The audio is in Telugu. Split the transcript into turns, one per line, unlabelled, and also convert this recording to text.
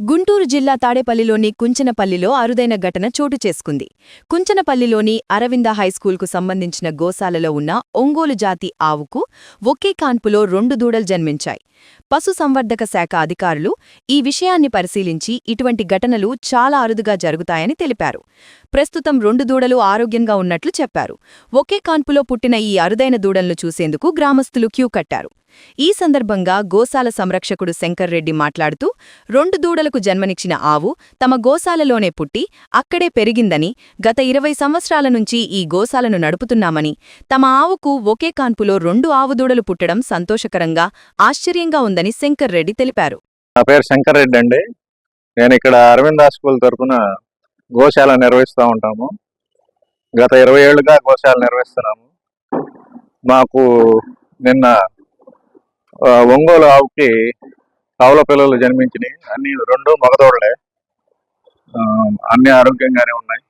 గుంటూరు జిల్లా తాడేపల్లిలోని కుంచనపల్లిలో అరుదైన ఘటన చోటు చేసుకుంది. కుంచనపల్లిలోని అరవింద హైస్కూల్కు సంబంధించిన గోశాలలో ఉన్న ఒంగోలు జాతి ఆవుకు ఒకే కాన్పులో 2 దూడలు జన్మించాయి. పశుసంవర్ధక శాఖ అధికారులు ఈ విషయాన్ని పరిశీలించి ఇటువంటి ఘటనలు చాలా అరుదుగా జరుగుతాయని తెలిపారు. ప్రస్తుతం 2 దూడలు ఆరోగ్యంగా ఉన్నట్లు చెప్పారు. ఒకే కాన్పులో పుట్టిన ఈ అరుదైన దూడలను చూసేందుకు గ్రామస్తులు క్యూ కట్టారు. ఈ సందర్భంగా గోశాల సంరక్షకుడు శంకర్రెడ్డి మాట్లాడుతూ 2 దూడలకు జన్మనిచ్చిన ఆవు తమ గోశాలలోనే పుట్టి అక్కడే పెరిగిందని, గత 20 సంవత్సరాల నుంచి ఈ గోశాలను నడుపుతున్నామని, తమ ఆవుకు ఒకే కాన్పులో 2 ఆవుదూడలు పుట్టడం సంతోషకరంగా, ఆశ్చర్యంగా ఉందని శంకర్రెడ్డి తెలిపారు.
నా పేరు శంకర్రెడ్డి అండి. నేను ఇక్కడ అరవింద స్కూల్ తరఫున గోశాల నిర్వహిస్తూ ఉంటాము. గత 20 ఏళ్లుగా గోశాల నిర్వహిస్తున్నాము. మాకు నిన్న ఒంగోలు ఆవుకి ఆవుల పిల్లలు జన్మించినాయి. అన్ని 2 మగదోడలే. అన్ని ఆరోగ్యంగానే ఉన్నాయి.